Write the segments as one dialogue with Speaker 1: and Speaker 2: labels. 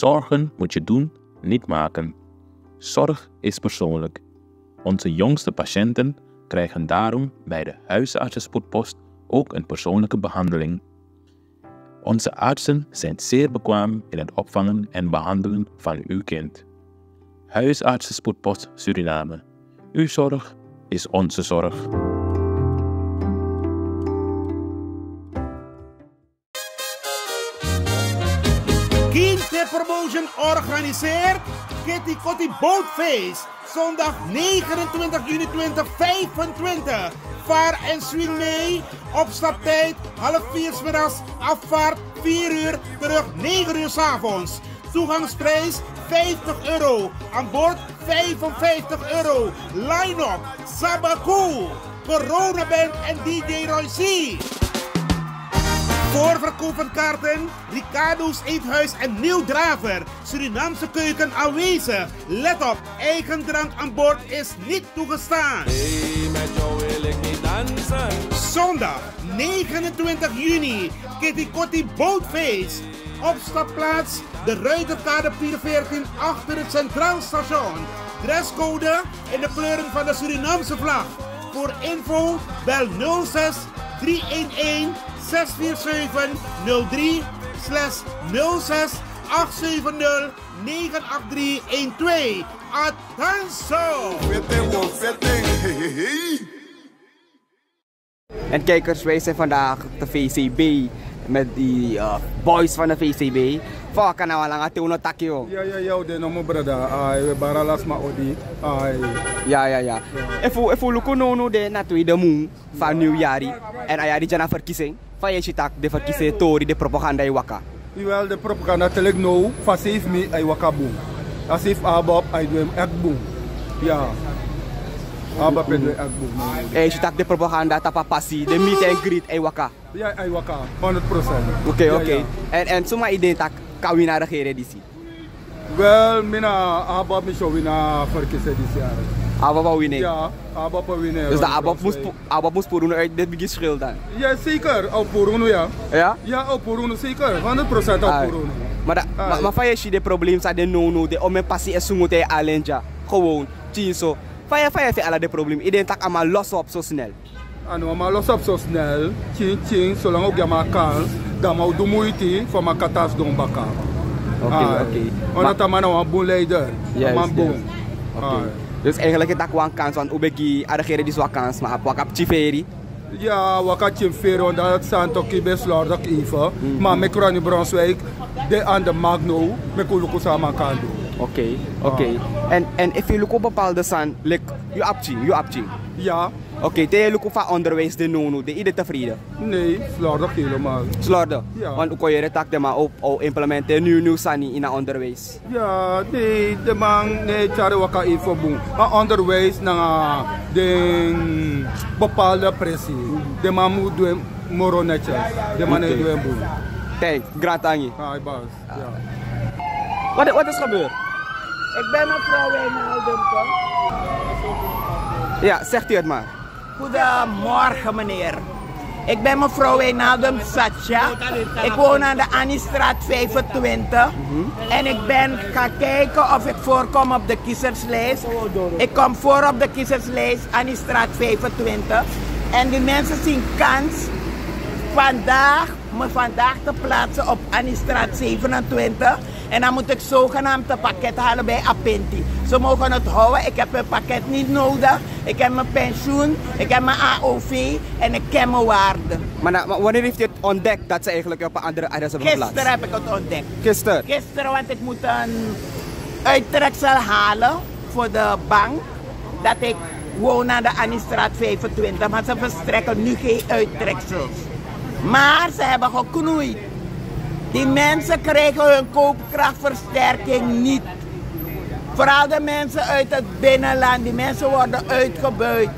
Speaker 1: Zorgen moet je doen, niet maken. Zorg is persoonlijk. Onze jongste patiënten krijgen daarom bij de huisartsenspoedpost ook een persoonlijke behandeling. Onze artsen zijn zeer bekwaam in het opvangen en behandelen van uw kind. Huisartsenspoedpost Suriname. Uw zorg is onze zorg.
Speaker 2: Kinte Promotion organiseert Kitty Kotti Boatface. Zondag 29 juni 2025. Vaar en swing mee. Opstaptijd 3:30 's middags. Afvaart 4 uur. Terug 9 uur 's avonds. Toegangsprijs €50. Aan boord €55. Line-up Sabaku, Corona Band en DJ Roy C. Voorverkoop van kaarten, Ricardo's Eethuis en Nieuw Draver. Surinaamse keuken aanwezig. Let op, eigen drank aan boord is niet toegestaan.
Speaker 3: Hey, met jou wil ik niet dansen.
Speaker 2: Zondag 29 juni, Kitty Kotti Boatface. Opstapplaats, de Ruiterkade 14 achter het Centraal Station. Dresscode in de kleuren van de Surinaamse vlag. Voor info bel 06 311 647 03/06 870 98312. Attenzo!
Speaker 4: En kijkers, wij zijn vandaag op de VCB met die boys van de VCB. Fuck, kan nou lang at uno takio.
Speaker 5: Ja, de nomo brada. Ai, baralas ma odi. Ai.
Speaker 4: Ja. If luko no de na de moon van nieuwjari en ayari jana verkiezing. Van je ziet de verkiezing tori de propaganda i waka.
Speaker 5: Wel de propaganda telek no, fasif mi ai waka boom. Asif abab ai doem ek boom. Ja. Abab pedwe ek boom.
Speaker 4: Je ziet de propaganda tapa passie, de meet and greet ai waka.
Speaker 5: Ja, ai waka 100%.
Speaker 4: Oké. En suma idee tak kawina regeren disi.
Speaker 5: Wel, mina abab mi show wina verkiezing dit jaar.
Speaker 4: Abab winnen.
Speaker 5: Ja, abab winnen.
Speaker 4: Dus de abab moest poeroen uit dit begin schil dan.
Speaker 5: Ja, zeker. Op poeroen ja.
Speaker 4: Ja?
Speaker 5: Ja, op poeroen zeker. 100% op poeroen.
Speaker 4: Maar van je de probleem sa de no de om mijn passie is sungote alenja. Gewoon, chinso. Van je alle de probleem. Iedereen tak allemaal los op zo snel.
Speaker 5: Ano, maar los op zo snel. Chin, zolang ook je maar kans. Dan moet je moeite voor mijn katas doen bakken.
Speaker 4: Oké.
Speaker 5: Want dat man een boel leider.
Speaker 4: Juist. Dus eigenlijk is dat gewoon een kans, want Ubeki arregeren die zo'n kans, maar wat heb je feri?
Speaker 5: Ja, wat heb je feri, want dat zijn toch best slordig even. Maar met Krani Brunswijk, de aan de Magno, met Kuluku samen kan doen.
Speaker 4: Oké. En if je op bepaalde zijn, je abchi.
Speaker 5: Ja.
Speaker 4: Oké, te je lukt van onderwijs de nono, de ieder tevreden?
Speaker 5: Nee, slordig helemaal.
Speaker 4: Slordig?
Speaker 5: Ja.
Speaker 4: Want hoe kon je het de maar op implementeren nieuw sani in het onderwijs?
Speaker 5: Ja, de man nee chare waka info boom. Maar onderwijs na de bepaalde pressie. De man moet doen moro netjes. De man nee doen boom.
Speaker 4: Thanks, gratangi.
Speaker 5: Hi boss. Ja.
Speaker 4: Wat is gebeurd?
Speaker 6: Ik ben mevrouw Wijnaldum.
Speaker 4: Ja, zegt u het maar.
Speaker 6: Goedemorgen meneer. Ik ben mevrouw Wijnaldum Satja. Ik woon aan de Anniestraat 25. En ik ben gaan kijken of ik voorkom op de kiezerslijst. Ik kom voor op de kiezerslijst Anniestraat 25. En die mensen zien kans me vandaag te plaatsen op Anniestraat 27. En dan moet ik zogenaamd een pakket halen bij Apinti. Ze mogen het houden, ik heb een pakket niet nodig. Ik heb mijn pensioen, ik heb mijn AOV en ik ken mijn waarde.
Speaker 4: Maar wanneer heeft u het ontdekt dat ze eigenlijk op een andere adres hebben geplaatst?
Speaker 6: Gisteren heb ik het ontdekt.
Speaker 4: Gisteren,
Speaker 6: want ik moet een uittreksel halen voor de bank. Dat ik woon aan de Anniestraat 25, maar ze verstrekken nu geen uittreksels. Maar ze hebben geknoeid. Die mensen krijgen hun koopkrachtversterking niet. Vooral de mensen uit het binnenland, die mensen worden uitgebuit.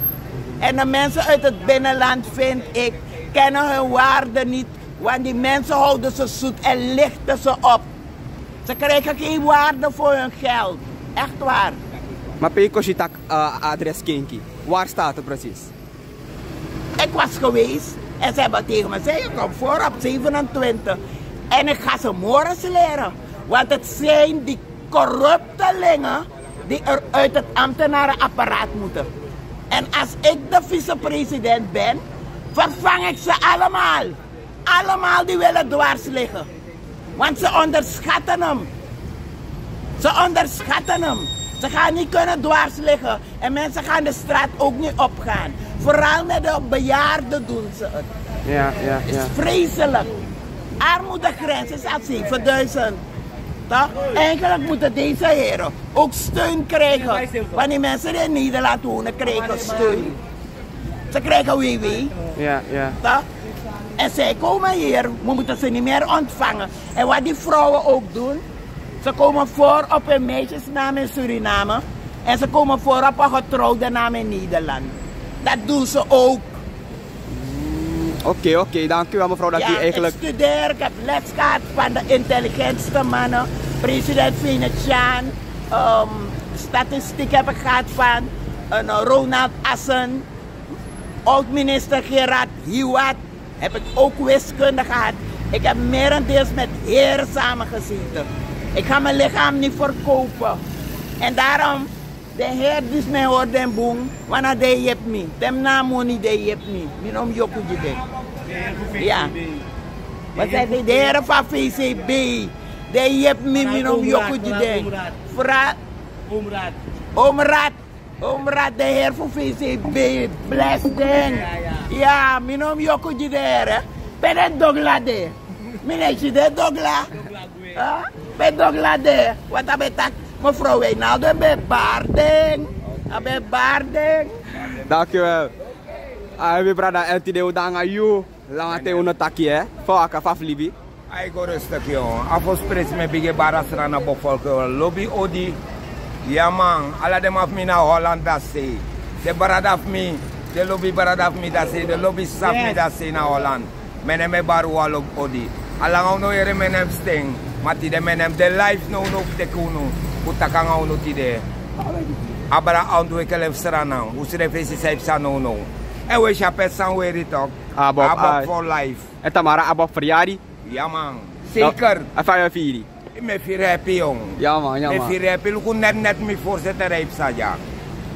Speaker 6: En de mensen uit het binnenland, vind ik, kennen hun waarde niet. Want die mensen houden ze zoet en lichten ze op. Ze krijgen geen waarde voor hun geld. Echt waar.
Speaker 4: Maar Pekoshitak adres Kinky, waar staat het precies?
Speaker 6: Ik was geweest en ze hebben tegen me gezegd, je komt voor op 27. En ik ga ze morgens leren. Want het zijn die corruptelingen die er uit het ambtenarenapparaat moeten. En als ik de vicepresident ben, vervang ik ze allemaal. Allemaal die willen dwars liggen. Want ze onderschatten hem. Ze onderschatten hem. Ze gaan niet kunnen dwars liggen. En mensen gaan de straat ook niet opgaan. Vooral met de bejaarden doen ze het.
Speaker 4: Ja.
Speaker 6: Het is vreselijk. Armoedegrens is al 7000. Toch? Eigenlijk moeten deze heren ook steun krijgen. Want die mensen die in Nederland wonen krijgen steun. Ze krijgen wie.
Speaker 4: Ja.
Speaker 6: Toch? En zij komen hier, we moeten ze niet meer ontvangen. En wat die vrouwen ook doen, ze komen voor op een meisjesnaam in Suriname. En ze komen voor op een getrouwde naam in Nederland. Dat doen ze ook.
Speaker 4: Oké, dank u wel mevrouw dat u eigenlijk...
Speaker 6: Ik studeer, ik heb les gehad van de intelligentste mannen. President Venetiaan, statistiek heb ik gehad van Ronald Assen. Oud-minister Gerard Hiwat heb ik ook wiskunde gehad. Ik heb merendeels met heren samengezeten. Ik ga mijn lichaam niet verkopen. En daarom, de heer die mij hoort den boem, wanneer hij hebt me. Dem naam niet de hebt me. Minom joku jide. Ja. Wat zei de heren van VCB? De hebt me minom joku jide. Omraad, de heer van VCB. Bless them. Ja, minom joku jide. Ben dogla de. Meneer de dogla. Ben dogla de. Wat heb je tak? Mevrouw Wijnald, ben baarding.
Speaker 4: Dank u wel. We brada en tideo danga you. Lange te unataki hè. Faka faflibi.
Speaker 7: Ai go rustig jongen. Afos pres me bige barasra na bevolking. Lobby odi. Ja man, alla dem af mi na Holland dat say. De baradaf mi, de lobby baradaf mi dat say, de lobby sap mi dat say na Holland. Menem me baru walo odi. Alla ngau no ere menem sting. Mati de menem de life no te kuno. Utakanga uno tide. Abra andu ekelem strana. Usire fesi saip sa no. En we chapet san we talk. Abop for life.
Speaker 4: En Tamara abop verjari?
Speaker 7: Ja man. Zeker.
Speaker 4: Afaya firi.
Speaker 7: Me vier happy jong.
Speaker 4: Ja man.
Speaker 7: Me vier happy. Luku net me voorzitter rijp saja.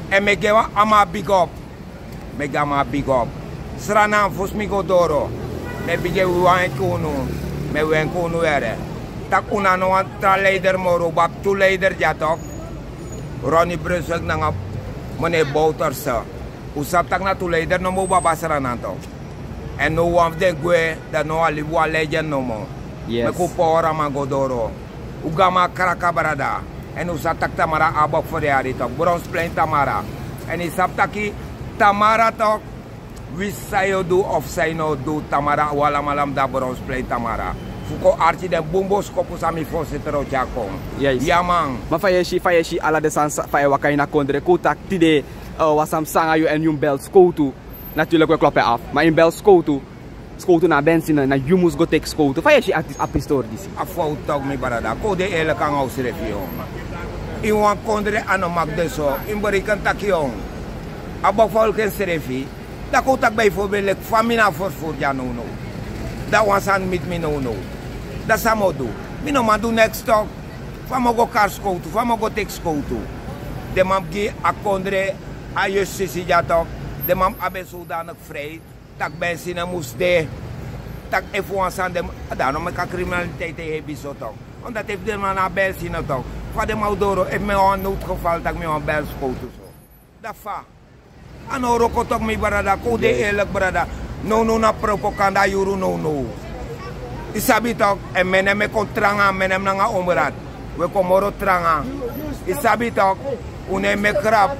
Speaker 7: En me gewa ama big up. Me gama big up. Strana fos mi godoro. Me bige wan kuno. Me wen kuno ere. Tak una no tra leider moro bak tu leider jatok. Ronnie Brussel nanga meneer Bouterse. Usap tak na tu leider no mo babasara nanto. En no one of the gue that no ali wa legend no mo.
Speaker 4: Yes.
Speaker 7: Me kupora magodoro. Ugama karaka barada. En usap tak Tamara abok for the tok. Bronze plain Tamara. En isap taki Tamara tok. Wisayo do of say no do Tamara wala malam da bronze plain Tamara. Fuko arti de bumbos kopu sami voorzitter o jakong.
Speaker 4: Yes.
Speaker 7: Ja man.
Speaker 4: Maar fayeshi ala de sans faye wakaina kondre kutak tide wasam sanga you en yum bel skoutu. Natuurlijk we kloppen af. Maar in bel skoutu na benzine na you must go take skoutu. Fayeshi artis apistor disi.
Speaker 7: Afou tog mi barada. Ko de ele kan aus refio. In wan kondre anomak de so. In berikan takiong. Abok volken serefi. Da kotak bijvoorbeeld famina voor ja no. Dat was aan met me no. Dat samo do. Me no man do next talk. Famo go car skoutu, famo go take skoutu. De man gi akondre a justitie ja toch. De man abe zodanig vrij. Tak benzine moest de. Tak even aan dem. Daarom ik criminaliteit hebben zo toch. Omdat heeft de man a benzine toch. Van de Maudoro heeft me al noodgeval tak me aan bel skoutu zo. Dat fa. Ano roko toch me barada. Kode eerlijk barada. No na propaganda yuru no. Isabi tok en menem me kontranga menem nanga omrat. We komoro tranga. Isabi tok une me krap.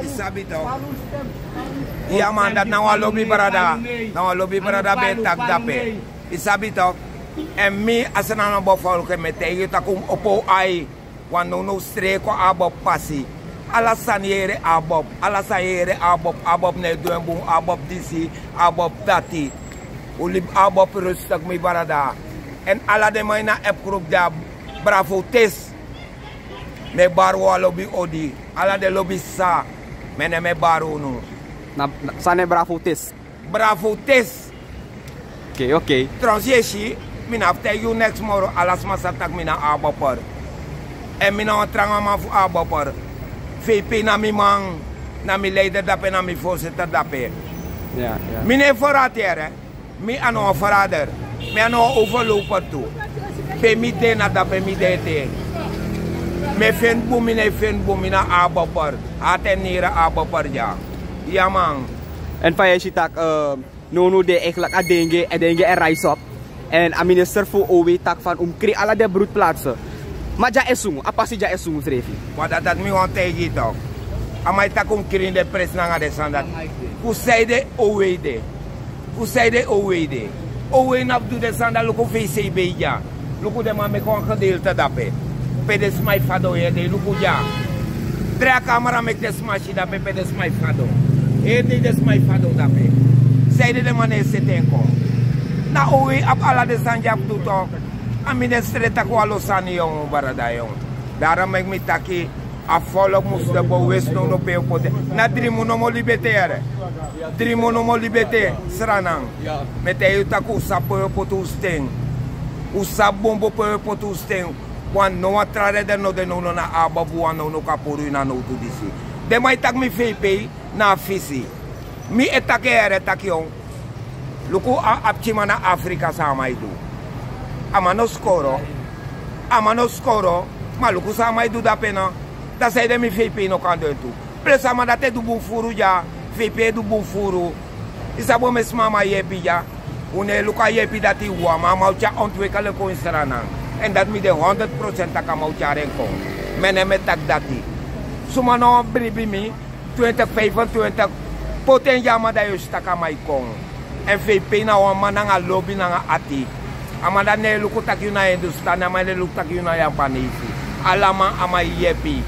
Speaker 7: Isabi tok. Ja man dat nou lobby barada. Nou lobby barada ben tak dape. Isabi tok en mi asana bo volke me tegen takum opo ai. Wan no streko abo passi. Alasaniere abob, abob ne duembu, abob disi, abob dati. Ulib abob rustig mi barada. En ala de maina appgroep da bravo tes. Me barwa lobby odi, ala de lobby sa. Mene me baru nu.
Speaker 4: Na sane bravo tes.
Speaker 7: Bravo tes.
Speaker 4: Okay.
Speaker 7: Transieshi, Mina after you next tomorrow, alas masatak mina abopor. En mina tranga ma fu abopor. VP na mi man, na mi leider dape, na mi voorzitter dape.
Speaker 4: Ja.
Speaker 7: Mine voorraad mi ano verrader. Mi ano overloper toe. Pe mi de na dape mi de te. Me fen boom mina abopor. Atenira abopor ja. Ja man.
Speaker 4: En van je tak nono de eigenlijk adenge rise op. En a minister voor OW tak van kri alle de broedplaatsen. Maar ja esung, apa si ja esung srefi.
Speaker 7: Maar dat mi want tegen toch. Amai tak kri in de pres na de sandat. Ku sei de OW de. Ku sei de OW de. OW na do de sandat luko VCB ja. Luko de mame kon gedeelte dape. Pedes mai fado ye de luko ja. Drea camera mek des machi dape pedes mai fado. Ede des mai fado dape. Sei de mane setenko. Na OW ap ala de sanjap tuto. Amine streta ko alosani yung barada yung. Dara mek mi taki a follow mus de bo west no pe pote. Na drimu no mo libertere. Drimu no mo liberte sranang. Mete yu taku sapo potu steng. Usab bombo potu steng. Wan no atrare de no na ababu no kapuru na no tu disi. De mai tak mi VP na fisi. Mi etakere takion. Luku apchima na Afrika sama itu. Amano skoro, maluku sama itu da pena. Da sai de mi VP no kando itu. Plus ama da te du bufuru ja, VP du bufuru. Isabo mes mama yepi ja. Une luka yepi dati wa mama ucha ontwikkelen ko insrana. En dat mi de 100% takama ucha renko. Mene met tak dati. Sumano bribi mi 2025 poten jama da yus takama ikong. En VP na wa mananga lobby na ati. Amada ne luku tak yuna Hindustan, amada luku tak yuna Japanese. Alama ama yepi.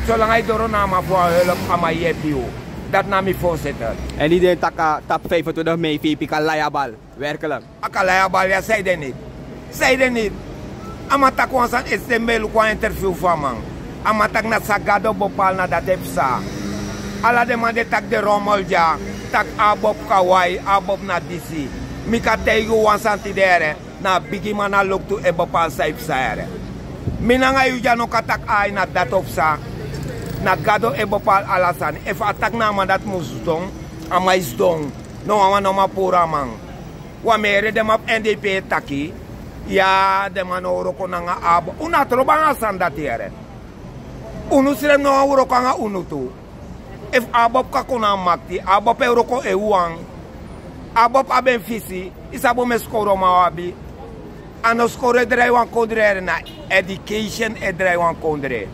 Speaker 7: Zolang ay doro na ama voor hulp ama yepi o. Dat na mi voorzitter.
Speaker 4: En iedereen tak 25 mei VP kan layabal. Werkelijk.
Speaker 7: Akalayabal ja, zei de niet. Zei de niet. Ama tak wansan STML kwa interview van man. Ama tak na sagado bopal na dat epsa. Ala de man de tak de rommel ja. Tak abob kawai, abob na disi. Mika teigu wansan tidere. Na bigi mana look to ebopal sa ipsa. Minanga yu ja no katak ay na dat opsa. Na gado ebopal alasan. If atak na man dat musdong. Ama isdong. No ama no mapura man. Wa mere de map NDP taki. Ya de man oroko na nga abo. Una troba nga sandatiere. Unu sirem no oroko nga unutu. If abob ka kuna makti. Abob e oroko e uang. Abob aben fisi. Isabo me skoro mawabi. Ano skoro drai wan kondre na education e drai wan kondre.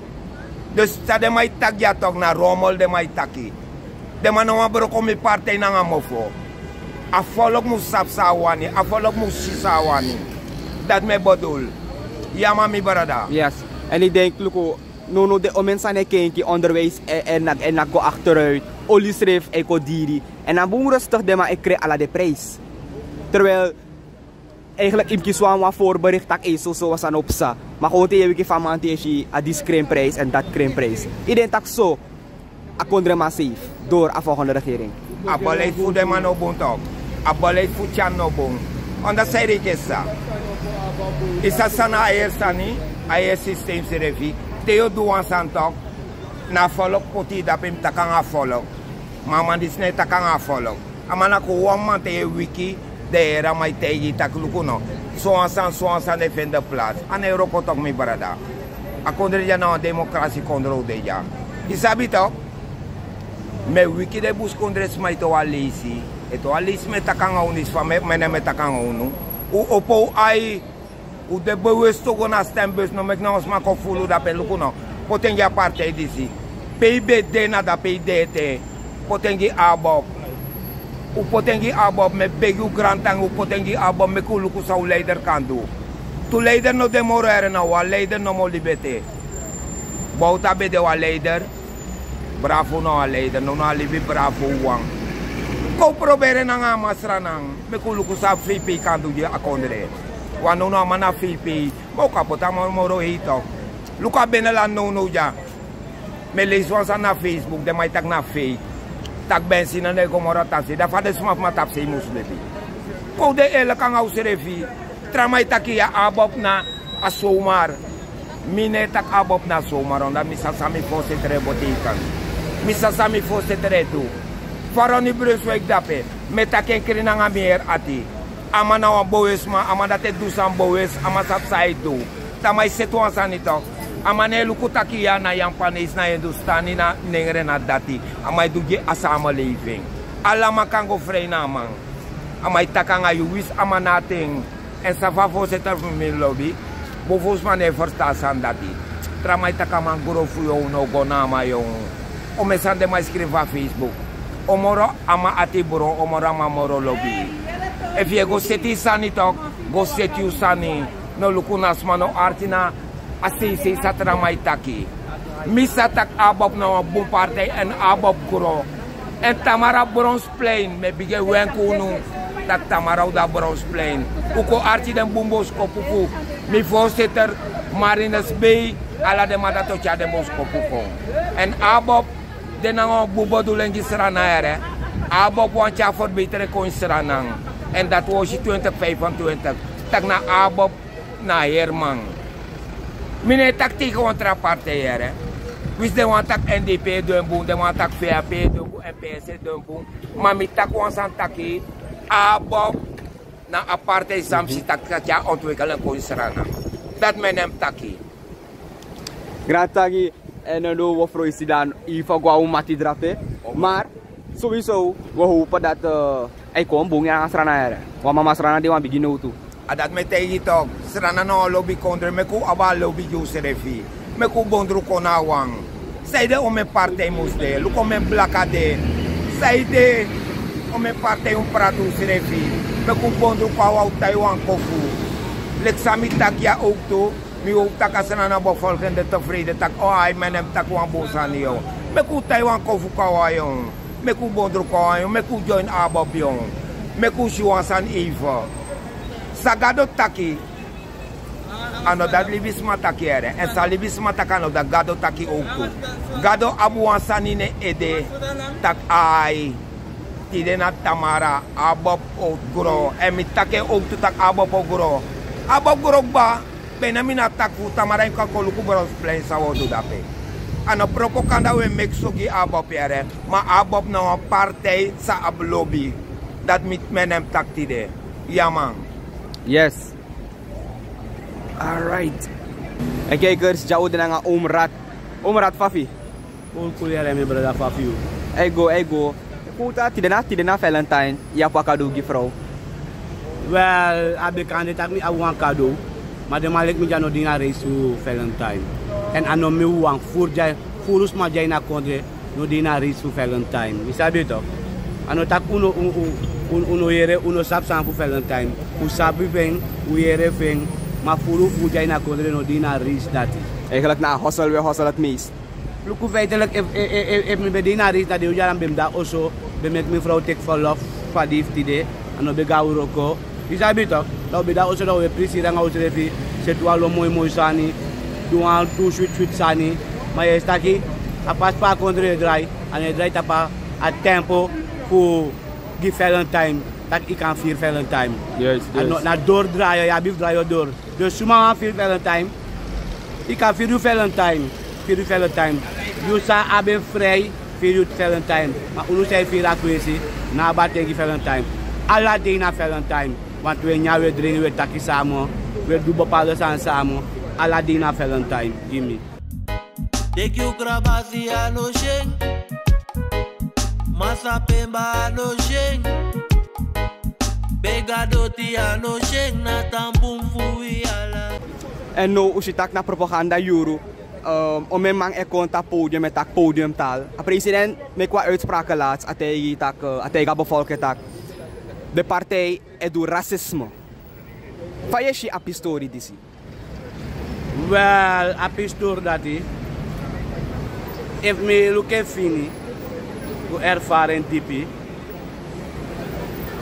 Speaker 7: Dus sa de mai tak ja tok na rommel de mai taki. De man no abroko mi partij na nga mofo. A volk moet sapsawani, a volk moet sisawani. Dat me bedoel. Ja, maar mi barada.
Speaker 4: Yes. En ik denk, Luko, no de mensen zijn kijken onderwijs en go achteruit. Olieschrift, eco-diri. En dan boem rustig de maar ik krijg alle de prijs. Terwijl eigenlijk ik kies wel voorbericht dat is zo was aan opsa. Maar gewoon tegen je van man tegen a die screenprijs en dat screenprijs. Ik denk dat zo a kondre massief door de volgende regering.
Speaker 7: A beleid voor de man op bontok. A beleid voor Chan op bon. Onda sei ik essa. Isa sana ayer sani, ayer systeem serevi. Teo duan santok. Na follow poti da pim takanga follow. Mama disne takanga follow. Amana ko one te wiki de era mai tegi taklukuno. So ansan defende plaats. An Europa tok mi barada. A kondre ja na democratie kondro de ja. Isabi tok. Me wiki de bus kondres mai to alisi. Eto alisi me takanga unis fa me me takanga unu. U opo ai u de bewesto gona stembus no mek na ons mako fulu da pelukuno. Potengi a parte disi. PIBD na da PIDT. Potengi abob. U potengi abob me begu grantang u potengi abob me kuluku sa u leider kandu. Tu leider no demorere na wa leider no mo libete. Bauta be de wa leider. Bravo no a leider no na libi bravo wang. Ko probere na nga masranang me kuluku sa VP kandu je akondre. Wa no na mana VP mo kapota mo moro hito. Luka benela no ja. Me lees sa na Facebook de mai tak na fake. Tak bensin na nego mora tasi. Da fade smaf matap se muslepi. Ko de ele kan au serefi. Tramai taki ya abop na asomar. Mine tak abop na somar. Onda misa sami fosse tre botikan. Misa sami fosse tre tu. Faroni Brunswick dape. Metaken krina nga mier ati. Ama na wa boes ma. Ama date dusan boes. Ama sapsay do. Tamay setuan sanito. Ama ne lukutaki ya na yang panis na Hindustani na nengre na dati. Ama dugi asama living. Alama kango frey namang. Ama itakanga yuwis ama nating. En sa va voorzitter van mijn lobby. Bovos man e verstasan dati. Tramai takamang guro fuyo no gonama yung. Omesan de ma escreva Facebook. Omoro ama ati buro omoro ama moro lobby. If ye go seti sani tok, go seti usani. No lukunas mano artina. Asisi sa tramai taki. Misa tak abop na bum partay en abop guro. En tamara bronze plane me bige wenkunu. Tak tamaraw da bronze plane. Uko arti den bumbos kopuku. Mi voorzitter Marines Bay ala de madato cha de bos kopuko. En abop de nango bubodu lengi serana ere. Abop wan cha for betere kon seranang. En dat was 2025. Tak na abop na Herman. Mine tactiek contra partijere. Wist de wan tak NDP doen boom, de wan tak VAP doen boom, NPS doen boom. Maar mi tak wan san taki abop na apartheid samsi tak katja ontwikkelen kon serana. Dat men hem taki.
Speaker 4: Gratagi en no we vroeg dan Iva gwa mati drape. Maar sowieso we hopen dat hij komt boom ja serana ere. Wa mama serana de wan begin nou toe.
Speaker 7: Adat me tegi tok, serana no lobby contre me ku aba lobby Joserefi. Me ku bondru konawang. Saide o me partij musde, luko me blakade. Saide o me partij pratu serefi. Me ku bondru kwa Taiwan kofu. Leksami tak ya ook toe. Mi ook tak asana bevolking tevreden tak oh ai menem tak wan bosanio. Me ku Taiwan kofu kwa yon. Me ku bondru kwa yon, me ku join abop yon. Me ku shiwansan Eva. Sagado taki ano dat libisma taki ere en sa libisma takano da gado taki oku gado abuan sanine ede tak ai tide na tamara abop ogro en mi take oku tak abop ogro ba benamina tak fu tamara in kakoluku bros plain sa wodu dape ano propaganda we meksogi abop ere ma abop na partij sa ablobi dat mit menem tak tide yaman.
Speaker 4: Yes. Alright. En kijkers, jou de nga Omrat. Omrat Fafi.
Speaker 8: Cool kulere mi brother Fafi.
Speaker 4: Ego. Kuta tidena Valentine. Ja pa cadeau gi vrouw.
Speaker 8: Well, abe kandidat mi awan cadeau. Maar de malik mi jano dina race to Valentine. En ano mi wang furus ma jay na kondre no dina race to Valentine. Mi sabi to. Ano tak uno yere uno sap san fu Valentine. Usabi veng, uyere veng. Maar voor jij naar kondre no dina reis dati.
Speaker 4: Eigenlijk na hustle het meest.
Speaker 8: Luku feitelijk if me be dina reis dat de jaran bem da also be met me vrouw take for love fadif tide ano be ga uroko. Isabi toch? Dat be da also dat we presi ranga utrefi setua lo mooi sani. Doan tu sweet sani. Maar je staat hier a pas pa kondre dry en je draait apa a tempo voor give Valentine. Dat ik kan vier Valentine.
Speaker 4: Yes.
Speaker 8: En na doordraaien, ja, bief draaien door. Dus zomaar vier Valentine. Ik kan vier Valentine. Je zou hebben vrij vier Valentine. Maar hoe zijn vier kwestie? Na bad tegen Valentine. Alla dina Valentine. Want we gaan weer drinken, we takken samen. We doen bepaalde samen. Alla dina Valentine. Gimme.
Speaker 3: Take you krabasi ano sheng. Masa pemba ano sheng.
Speaker 4: En nou, als je tak naar propaganda juru, om mijn man contact podium met tak podiumtaal. De president met qua uitspraken laatst, atega bevolking tak. De partij doet racisme. Wat is je apistori disi?
Speaker 8: Wel, apistori dati. If me look at fini, go ervaren tipi.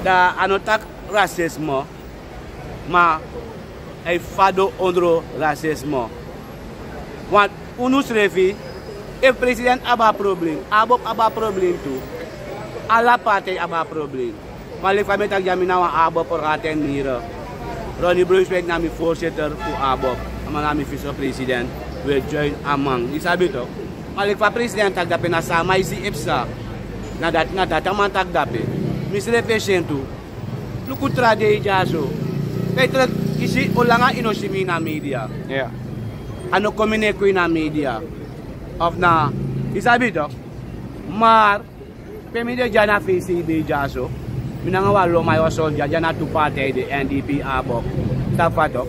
Speaker 8: Da anotak racisme, maar hij fado onder racisme. Want unus revi, if president aba probleem, abop aba probleem toe, alla partij aba probleem. Maar ik van met jamina wan abop or aten mira. Ronnie Brunswijk na mi voorzitter voor ABOP. Maar na mi vice-president. We join among. Isabi toch? Maar ik van president tak dape na sama isi ipsa. Na dat man tak dape. Misre patient tu. Luku trade jaso. Petre isi olanga inoshimi na media.
Speaker 4: Yeah.
Speaker 8: Ano communicate na media. Of na isabi toch? Maar pemide jana FCB jaso. Minanga walo mayo soldier jana tu party de NDP ABOP. Tapa toch?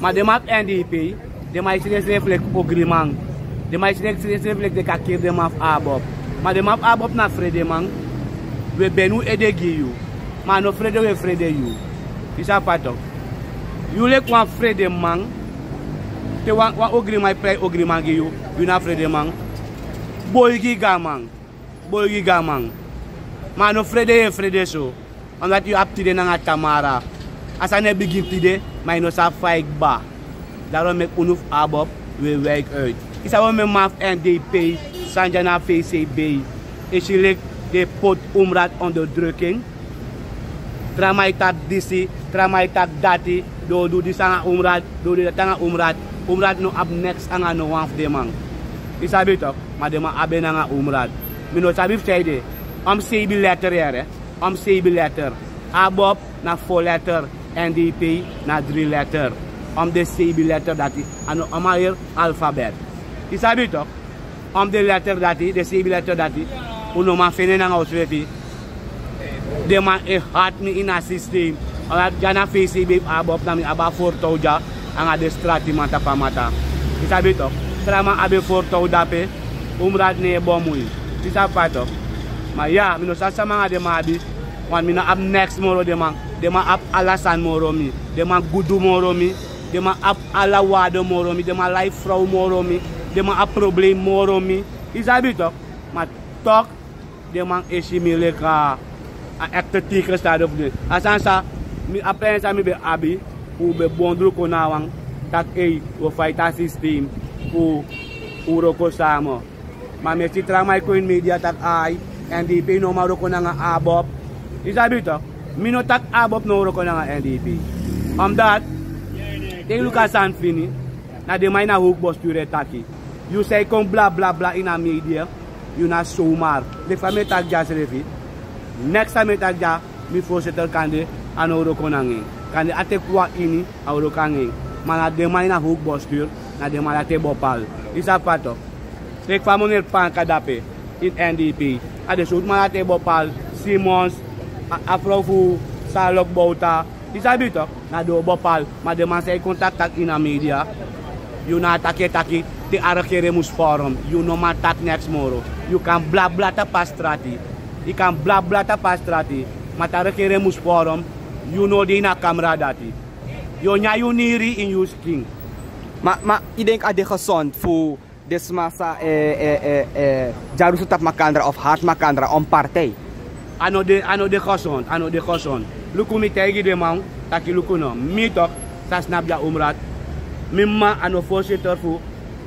Speaker 8: Maar de map NDP, de mais reflect agreement. De mais reflect de kakir de map ABOP. Maar de map ABOP na vrede man. We benu edegi you. Maar no vrede we vrede you. Isa pato. You lek wan vrede man. Te wan agreement play agreement gi you. You na vrede man. Boy giga man. Boy giga man. Maar no vrede we vrede so. Omdat you up tide na Tamara. As I begin today, maar no sa fight ba. Daarom met unuf ABOP we werk uit. Is dat met MAF NDP, Sanjana VCB. Is je de pot umrat onderdrukking. Tramai tak disi, tramai tak dati. Do di sanga umrat, do di tanga umrat. Umrat no up next anga no one of them man. Is dat beter? Maar de man abe na umrat. Mi no sabi fede. Am CB letter here. Am CB letter. ABOP na 4 letter. NDP na 3 letter. Om de CB letter dat hij aan een alfabet. Is dat toch? Om de letter dat hij, de CB letter dat hij, uno man vinden aan ons weet de man had me in een systeem. Omdat jana VCB ABOP na mi aba 4,000 aan de straat die mata pa mata. Is dat toch? Trama abe 4,000 dape, umrat ne bomui. Is dat toch? Maar ja, mi no sa sama de mabi, want mi no up next moro de man up alasan moro mi, de man gudu moro mi. De man ap ala wado moro mi, de man life vrouw moro mi, de man ap probleem moro mi. Is dat toch? Maar toch, de man is je milek a echte tigre staat of niet. Als aan sa, mi apens aan mi be abi, u be bondru konawang, tak we fight a systeem, uroko samo. Maar met die tramai ko in media tak ay, NDP no maroko na nga ABOP. Is dat toch? Mi no tak ABOP no maroko na nga NDP. Omdat, they look at Sanfini, na de may na hook boss to retaki. You say come blah blah blah in a media, you na somar. De fame tag ja serefi. Next time tag ja, mi voorzitter kande an oro konangin. Kande ate kwa ini a oro kangin. Maar de may na hook boss to, na de may ate bopal. Isa pato. Tek famonel pan kadape in NDP. Ade shoot man ate bopal, Simons, Afrofu, Salok Bouta. Is dat beter? Na do bopal, maar de man zei contact tak in a media. You na taki te arregere mus forum. You no man tak next moro. You kan bla bla ta pastrati. You kan bla bla ta pastrati. Maar arregere mus forum. You know di na camera dati. You nya you niri in you skin.
Speaker 4: Maar ik denk dat de gezond voor desmasa jarusu tap makandra of hard makandra om partij.
Speaker 8: Ano de gezond. Luku mi tegi de man, taki luku no. Mi tok, sa snabja umrat. Mi ma ano voorzitter voor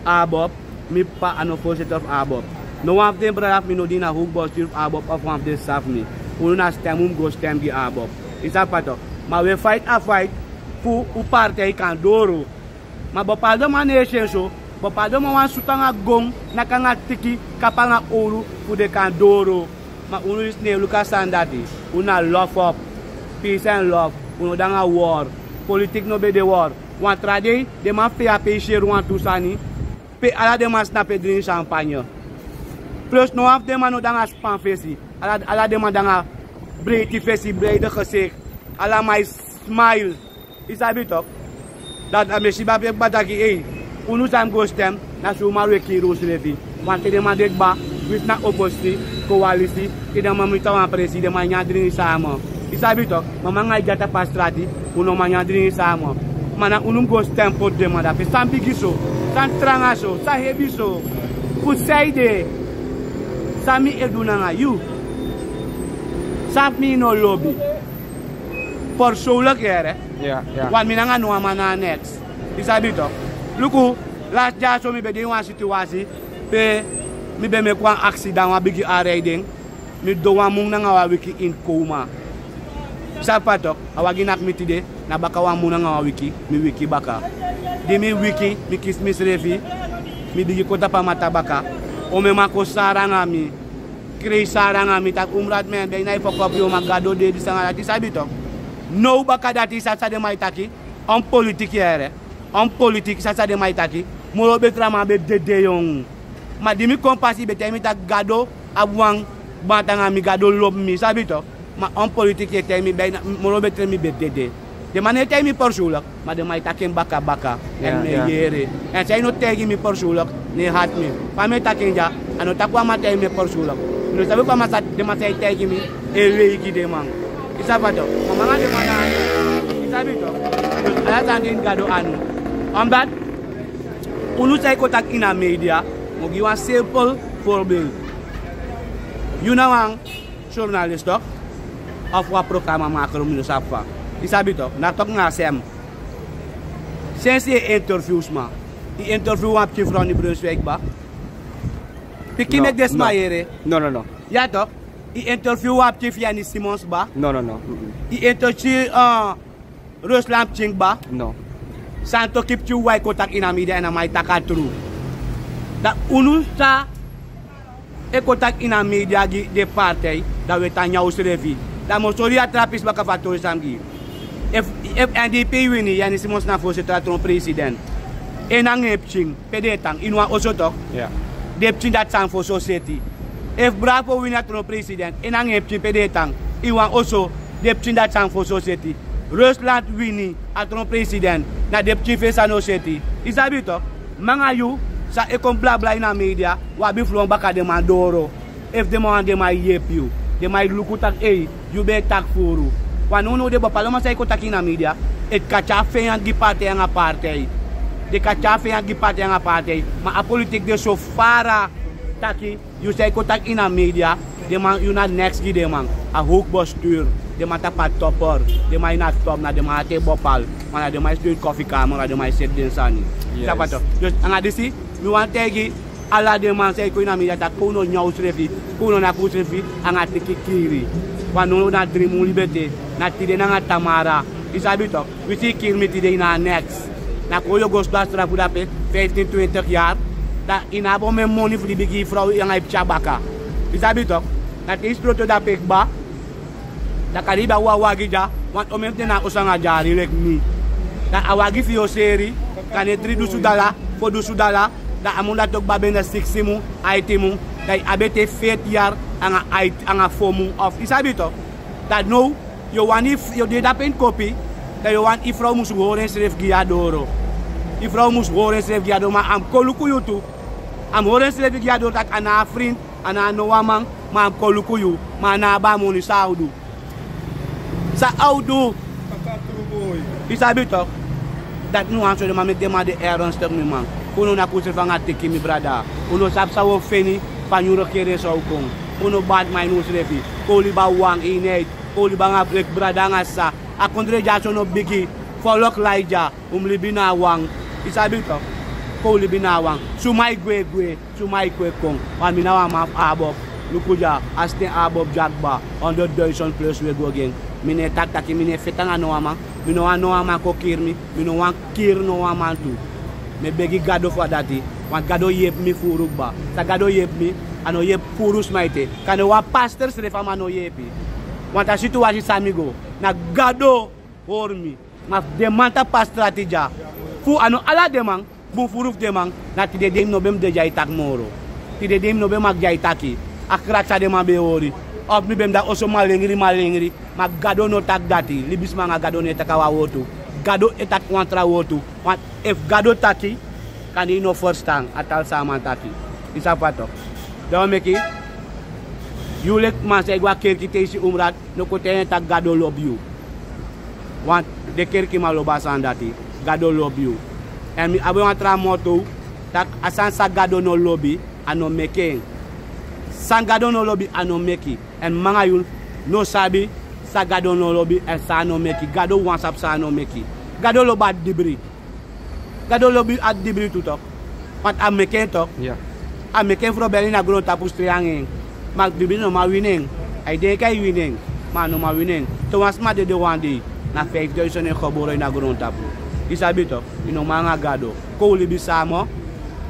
Speaker 8: ABOP. Mi pa ano voorzitter voor ABOP. No one of them braf mi no di na hoek bostuur ABOP of one of them staff mi. Uno na stem go stem di ABOP. Is dat pato? Maar we fight a fight voor u partij kan doro. Maar bepaalde manier zo. Bepaalde man sutanga gong na kanga tiki kapanga oru voor de kan doro. Maar uno is ne luka sandati. Una love up. Peace and love, uno danga war, politik no be de war. Want trade, de man fe a peche ruan tousani, pe ala de man snape drink champagne. Plus no af de man no danga span fesi, ala de man danga breiti fesi, breide gezicht, ala my smile. Isa bitok, dat ame shiba pe bataki uno sam go stem, na suma we kiro slevi. Want de man dek ba, wis na oppositie, coalitie, de man mita wan presi, de man nya drink sama. Isabi tok, mama ngai jata pastrati, uno manyadri sama. Mana unum go stempo de manda pe sambigiso, san trangaso, sa hebiso. Pusaide. Sami eduna nga you. Sami no lobby. Por soula kere.
Speaker 4: Ja.
Speaker 8: Wan minanga no amana next. Isabi tok. Luku, last jaar so mi be de wan situasie, pe mi be me kwa accident wa bigi riding. Mi do wa mung nga wa wiki in coma. Sapatok, awagi nak mi tide, na baka wa muna nga wiki, mi wiki baka. Di mi wiki, mi kis mi srefi, mi digi kota pa mata baka. O me mako saranga mi, krei saranga mi, tak umrat men, ben na ifokop yo magado de di sangalati sabitok. No baka dati sa de maitaki, on politik yere, on politik sa de maitaki, molo betrama be dede yung. Ma di mi kompasi bete mi tak gado, abwang, bantanga mi gado lob mi, sabitok. Ma on politik ye temi bay molo betre mi bedede de mané temi porsulak ma de may taken baka en me yere en say no tegi mi porsulak ne hat mi pa me taken ja ano takwa ma temi porsulak no sabe ko ma sa de ma say tegi mi e weiki de man isa pato ma nga de mana isa bito ala tandin gado anu ambat ulu say ko tak ina media mo giwa simple voorbeeld you know ang journalist dok of wa programa makro mino sapa. Isabi to, natok nga sem. Sensi interviews ma. I interview wa chief Ronnie Brunswick ba? Piki mek desmayere.
Speaker 4: No.
Speaker 8: Ya to, i interview wa chief Yanis Simons ba?
Speaker 4: No.
Speaker 8: I interview Ruslam Ching ba?
Speaker 4: No.
Speaker 8: Santo kip chu wai kotak ina media na mai takatru. Da unu sa e kotak ina media gi de partei da wetanya usrevi. Da mosori atrapis baka fator samgi. If NDP wini Yanis Simons na voorzitter tron president. En ang epching pedetang inwa osotok.
Speaker 4: Yeah.
Speaker 8: Depching dat sang for society. If Bravo wini tron president en ang epching pedetang inwa oso depching dat sang for society. Rusland wini atron president na depching face no society. Isabi to mga yu sa ekon bla bla ina media wabi flong baka de mandoro. If de mo ande may yep you. De may lukutak you be tak furu. Wano de ba paloma sa ikotak ina media, et kachafe yang gipate yang apartheid. De kachafe yang gipate yang apartheid. Ma a politik de so fara taki, you sa ikotak ina media, de man you na next gi de man. A hoek bestuur, de man tapat topper, de man na top na de man te bopal, man de man stuur koffiekamer, de man set den sani. Sapato. Dus anga disi, mi wan tegi ala de man say ko ina media tak kuno nyaw srefi, kuno na ku srefi anga tikikiri. Wano na dream liberté na tide na nga Tamara isabi to we see kill me tide na next na ko yo ghost bastra puda pe 15-20 jaar da inabo me money for the bigi vrouw yang ay chabaka isabi to na tis proto da pekba da kaliba wawagi ja want omente na usanga jari like me da awagi fi yo seri kane 3 dusudala fo dusudala da amunda tok babe na 6 mu itemu dai abete 40 jaar anga fomu of isabi to that no you want if you did up in copy that you want if vrouw mus horen schreef giadoro if vrouw mus horen schreef giadoro ma am koluku yutu am horen schreef giadoro tak ana vriend ana no wamang ma am koluku yu ma na ba mo ni saudu sa audu isabi to that no answer de ma me demande error stuk mi man kuno na kusel vanga teki mi brada kuno sap sa wo feni panyuro kere so kong uno bad my nose refi koli ba wang inet koli ba nga break brada nga sa akondre jaso no bigi folok laija libina wang isabi to koli binawang sumay gwe sumay kwe kong wan minawa ma abob lukuja aste abob jagba 100,000 plus we go again mine taki mine fetanga no ama mino ano ama ko kirmi mino wan kir no ama tu me begi gado for dati wan gado yep mi furugba sa gado yep mi ano yep purus maite kane wa pastor se fama no yepi wanta situasi samigo na gado hormi ma demanta pas strategia fu ano ala demang bu furuf demang na tide dem no bem de jay tak moro tide dem no bem mag jay taki akrat sa dem be ori of mi bem da oso malengri ma gado no tak dati libis ma gado ne takawa wotu gado etak kontra wotu want if gado taki kan no first tang atal sama taki isa pato daw meki yulek man say gwa kerki tesi umrat no ko ten tak gado lob you want de kerki malo basan dati gado lob you and mi abo tra moto tak asan sa gado no lobby ano meki san gado no lobby ano meki and mga yul no sabi sa gado no lobby and sa no meki gado wansap sa no meki gado lo bad dibri gado lobby at dibri tutok pat am meki tok
Speaker 4: yeah
Speaker 8: I'm making for Berlin a grow tapus trianging. Mag bibino ma winning. I think I winning. maar no maar winning. Toen was maar de one day, na 5.000 in geboren in de grond tapu. Isabi toch, in no manga gado. Kouli bisamo,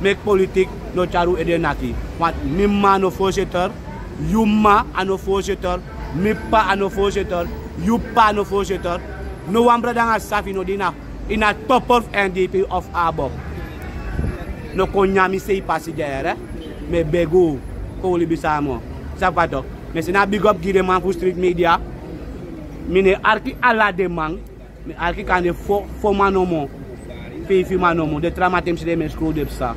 Speaker 8: make politiek, no charu edenaki. Want mi ma no voorzitter, Juma ano voorzitter, mi pa ano voorzitter, you pa no voorzitter. No one brother nga safi no dina, in a top of NDP of Abok. No konyami sei passager, me begu, kouli bisamo. Sapato, me sina big up gide man for street media. Mine arki ala de man, me arki kan de fo manomo, fi manomo, de tramatem si de me screw de psa.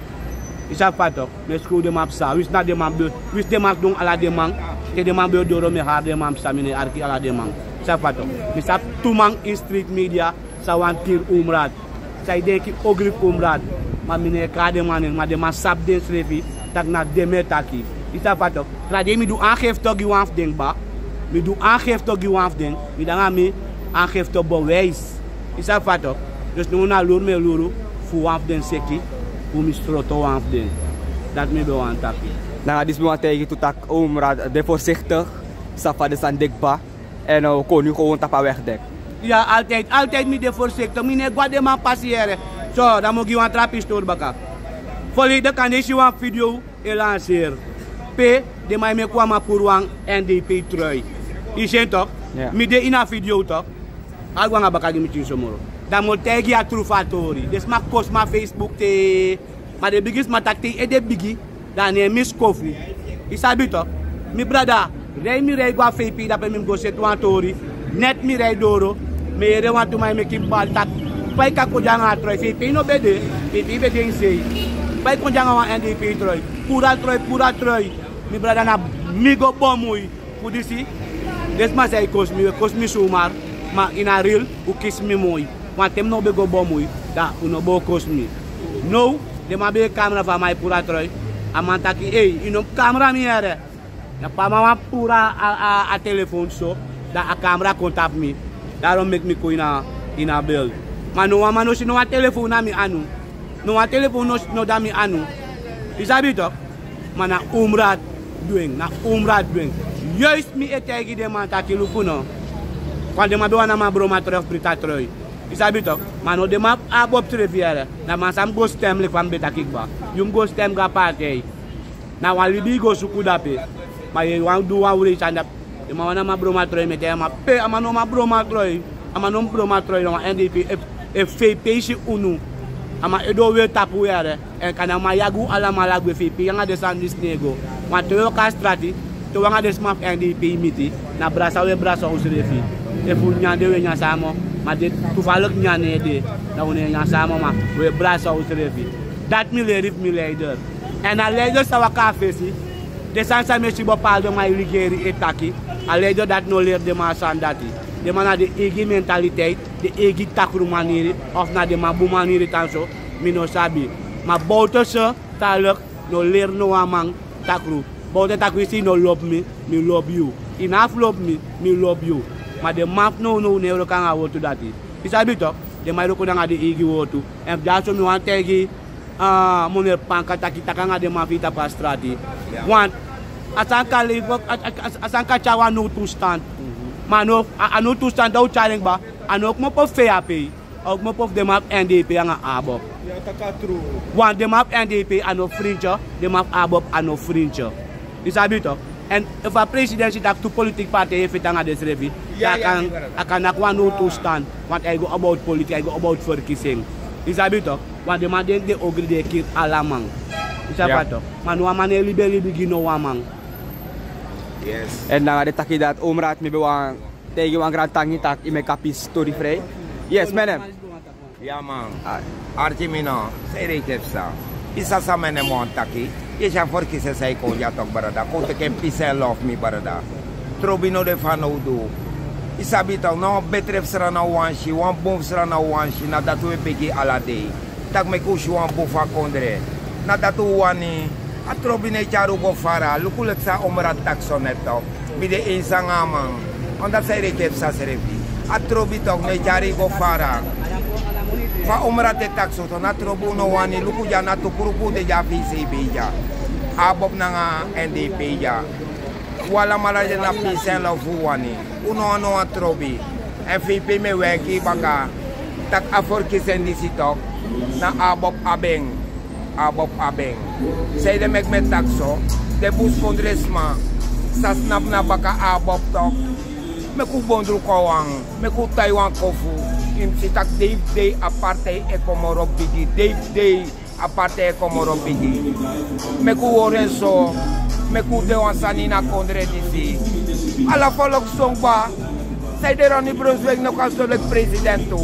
Speaker 8: Isa pato, me screw de man psa, wis na de man be, wis de man dong ala de man, te de man be doro me har de man psa, mine arki ala de man. Isa pato, me sa tumang in street media, sa wan tir umrad, sa ideki ogrip umrad, ma mine ka de man, ma de man sap den srefi, tak na deme taki. Isa pato, trade mi do aangeef toch die waf ding ba. Mi do aangeef toch die waf ding. Mi dan mi aangeef toch bewijs. Isa pato. Dus nu na loer me loeru fu waf ding seki, fu mi stroto waf ding. Dat mi do aan taki.
Speaker 4: Nou, dit is me tegen toe tak omraad de voorzichtig, safa de sandikba en kon nu gewoon tapa wegdek.
Speaker 8: Ja, altijd mi de voorzichtig. Mi ne gwa de man passeren. Zo, dan moet je een trapistoor baka. Volledig kan deze een video lanceren. P, de mij me kwam voor een NDP trui. Je ziet toch? Mi de in een video toch? Al gaan bakagi met je zomer. Dan moet je je troefatori. Dus maar kost maar Facebook te. Maar de biggest matakte e de biggie. Dan is mis koffie. Je sabi toch? Mi brada, rij mi rij qua VP dat me go set one tori. Net mi rij doro. Me je want to mij me keep bal tak. Pai ka ko janga trui VP no bede. VP bede in sei. Pai ko janga wan NDP trui. Pura trui. Mi brada na migo bomui. Kudisi. Des ma say kos mi sumar. Ma ina real u kiss mi moi. Want tem no be go bomui. Da uno bo kos mi. No, de ma be camera va mai pura trui. Amantaki ino camera mi ere. Na pa mama pura a telephone so. Da a camera contact mi. Daarom make me ko ina bill. Maar no man no si no a telephone na mi anu. No a telephone no da mi anu. Isabi toch? Maar na umraad doen. Juist mi etegi de man taki lukuno. Quand de ma be wana ma broma terug prita trui. Isabi toch? Maar no de ma abop treviere. Na man sam go stem le kwam beta kikba. Yum go stem ga party. Na wan libi go suku dape. Maar je wan do wan wuri chanda. De ma wana ma broma trui mete ma pe amano ma broma trui. Amano broma trui no NDP e VP si unu. Ama edo we tapu yare en kana ma yagu ala malagwe FP yanga de san disnego ma to ka strati to wanga de smaf NDP miti na brasa usrefi e fu nyande we nya samo ma de tu falok nyane de na woni nya samo ma we brasa usrefi dat mi le rif mi leader en a leader sa waka fesi de san sa me si bo pal de ma ligeri etaki a leader dat no leer de ma sandati de mana de egi mentaliteit, de egi takru maniri, of na de mabu maniri tanso, mino sabi. Ma bote se, taluk, no leer no amang takru. Bote takru si no love me, me love you. Enough love me, me love you. Ma de map no never kan awotu dati. Isabi toch, de mairo ko nga de egi wotu. En daso mi wan tegi, moner panka takita nga de mafita pa strati. Want, asanka chawa no to stand. Mano ano toestand daw challenge ba ano ook mo po FAP ook mo po de map NDP nga abop
Speaker 5: ja taka true
Speaker 8: want de map NDP ano fringe de map abop ano fringe isabi to and if a presidency tak to politic party if it nga desrevi akan nakwa no toestand want I go about politics I go about verkiezing isabi to want de man de ogri de kit alamang isabi to manu amane libeli bigino wamang.
Speaker 7: Yes.
Speaker 4: En dan de taki dat omraad me bewang tegen wang grand tangi tak ime kapis story vrij. Yes, menem.
Speaker 7: Ja man. Archimino, sei kepsa. Isa sa mene mon taki. Isa for kise sai ko ja tok barada. Ko te kem pisel of mi barada. Trobino de fano do. Isa bitaw no betref sra na wanshi, wan bom sra na wanshi na datu e begi alade. Tak me kushi wan bufa kondre. Na datu wani atrobine charu go fara lukulek sa omrat taxoneto bide insang amang onda sai rekep sa serevi atrobitok ne chari go fara fa omrat de taxo to natrobu no wani luku jana to kurupu de jafi se beja abob nanga NDP ja wala malaje na pisen la fuwani. Uno no atrobi. En VP me weki baka tak afor kisen di sitok na abop abeng. Abop abeng. Say de mek met takso de bus kondresma sa snap na baka abop tok. Meku bondru kawang, meku Taiwan kofu. In sitak day aparte e komoro bigi. Day aparte e komoro bigi. Meku orenso, meku de wansani na kondre disi. Ala folok songba. Say de Ronnie Brunswick no kasolek presidentu.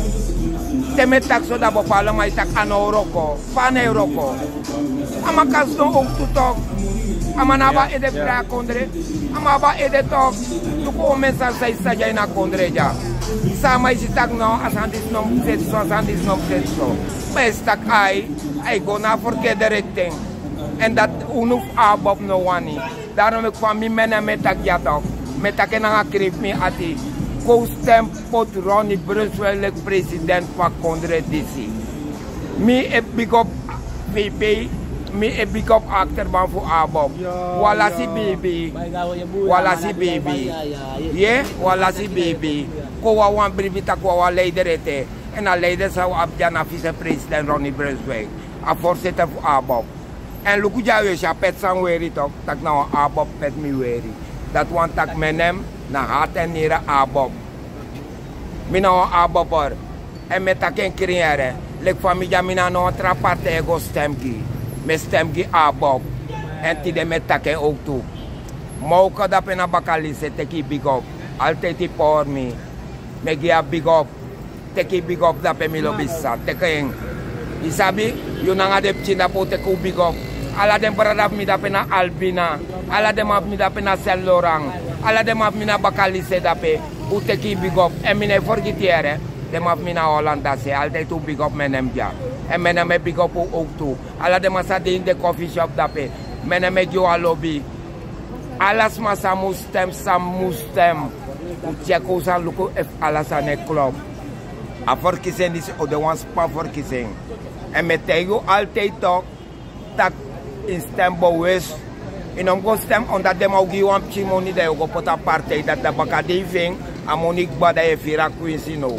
Speaker 7: Teme takso da bopala may tak ano roko, pane roko. Ama kaso og tutok. Ama naba ede pra kondre, ama ba ede tok. Tuko mensa say sajay na kondre ja. Sama isi tak no asandis nom setso. Best tak ay go na forget directing. And that unuf above no wani. Daarom ik van mi mena metak jatok. Metak na krip mi ati. Ko stem pot Ronnie Brunswick president van Kondre DC. Mi e big up VP, mi e big up actor van voor Abob. Wala si baby. Wala si baby. Yeah, wala si baby. Ko wa wan brivita ko wa leider ete. En a leider zou abja na vice-president Ronnie Brunswick. A voorzitter voor Abob. En luku jawe sha pet sang weri tok. Tak na Abob pet mi weri. Dat wan tak menem na hat en nira Abob. Mina Abobor. En met taken creëren. Lek familia mina no tra parte ego stemgi. Me stemgi Abob. En tide met taken ook toe. Mouka da pena bakalise teki big up. Altijd por me. Me gia big up. Teki big up da pe mi lobisa. Tekeng. Isabi, yun ang adep china po teku big up. Ala dem beradap mi da pena Albina. Ala dem ap mi da pena Sellorang. Ala dem ap mi na bakalise da pe. Uteki big up. En mine forgitiere. Dem ap mi na Hollanda se. Altijd tu big up menem ja. En menem me big up ook toe. Ala dem asade in de coffee shop da pe. Menem me jo a lobby. Alas masa mustem sam mustem. Utjeko san luko ef alas ane club. A forkisen is o de wans pa forkisen. En met tego altijd toch. Tak in stembo wes. En om go stem omdat dem ook gewoon chimoni de go pota partij dat de bakadi ving a Monique bada e fira kuisino.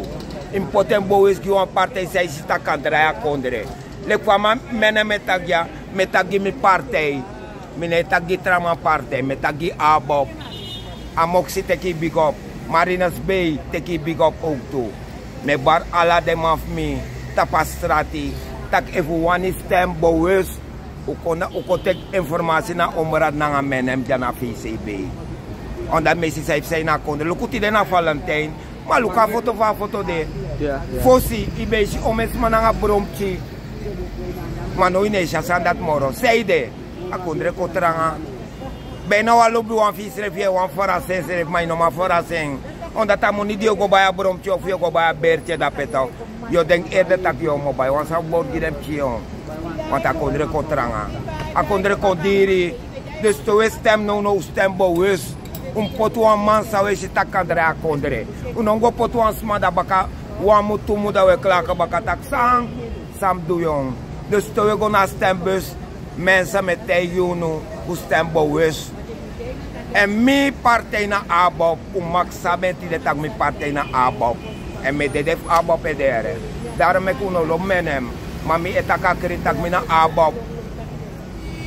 Speaker 7: In potembo wes gewoon partij zij sita kandraya kondre. Le kwama mena metagi mi partij. Mine tagi trama partij, metagi Abob. Amoxi teki big up. Marinas Bay teki big up ook toe. Me bar ala dem af mi tapastrati. Tak even one stembo wes. Uko tek informatie na omrad na menem jana VCB. Omdat mensen zijn na konden. Lukuti de na Valentijn. Maar luka foto de. Fossi, ibeji omes mananga bromchi. Mano inesha sandat moro. Seide. Akondre kotranga. Beno walubi wan visrefie wan forasen seref mai no ma forasen. Omdat amoni dio go baya bromchi of yo go baya bertje da peto. Yo denk eerder tak yo mo bay wan sa bord gidem chion. Want akondre kotranga. Akondre kodiri. Dus to stem no stembo wes. Potu wan man sa we si takandre akondre. Unongo potu wan smada baka wan mutu muda we klaka baka tak sam duyong. Dus to we go na stembus. Mensen met tegenwoordig hoe stembo wes. En mijn partij na Abob, umak saben die dat mijn partij na Abob. En met de Abob edere. Daarom ik uno menem, maar mijn etaka kritak mina Abob.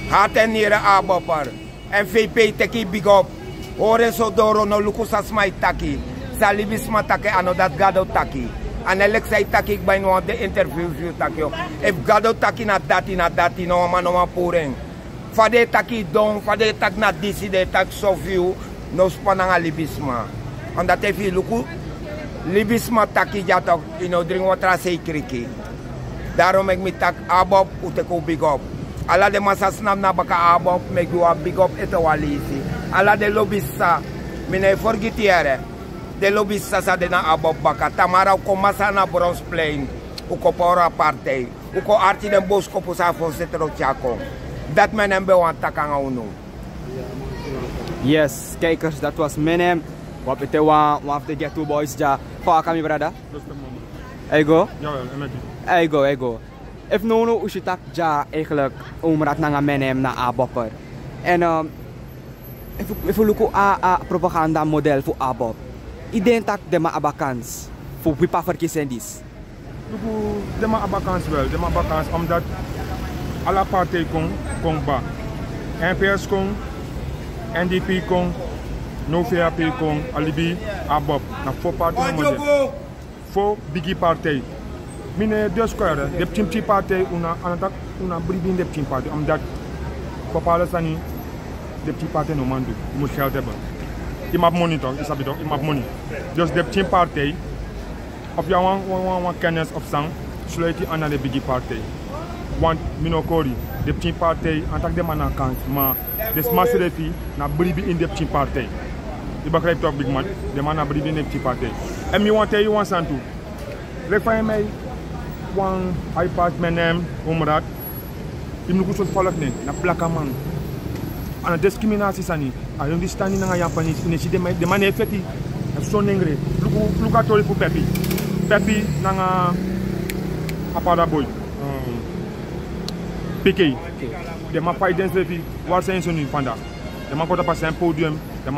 Speaker 7: Hat en nere Abobber. En VP teki big up. Horen so doro no lukusas mai taki. Salibis matake ano dat gado taki. En elk zei taki ik bij no de interview taki. If gado taki na dati no man puring. Fade taki don, fade tak na disi de tak sofiu no spananga libisma. Omdat if luku libisma taki jatok ino drink watra sei kriki. Daarom ik mi tak Abob uteko big up. Ala de masas nam na baka Abob me go big up eto walisi. Ala de lobissa mine forgitiere. De lobissa sa de na Abob baka tamara ko masana Bronze Plain. Uko pora partij. Uko arti den bosko pusa voorzitter Chako. Dat menem bewan takanga uno.
Speaker 4: Yes, kijkers, dat was menem. Wat betekent one of the Get2 boys ja. Kwa kami brada? Ego? Ja, ego. If nono usitak ja eigenlijk omrat na menem na Abopper. En if we look a propaganda model voor ABOP, ik denk dat de abakans voor wie verkiezen is.
Speaker 5: De abakans wel, de abakans omdat alle partijen kon ba. NPS kon, NDP kon, NoVAP kon, alibi ABOP. Na 4 partijen model. 4 biggie partijen. Mine 2 square, de team partij una breeding de team partij omdat bepaalde sani de team partij no man do. Je moet geld hebben. Je mag money toch, is dat toch? Je mag money. Dus de team partij of je want kennis of zang, sluit je aan naar de biggie partij. Want minokori, de team partij, en tak de man aan kans, maar de smasserefi na breeding in de team partij. Je begrijpt toch big man? De man na breeding in de team partij. En je want san toe. Rek van mij one iPad menem omrat. Je moet goed volgen na plaka man. Aan discriminatie sani. A yon stani na Japanese inesi de man effecti. So nengre. Luka tori fu Pepi. Pepi na apada boy. PK. De ma fight dance refi. War sen soni panda. De man kota passer un podium. De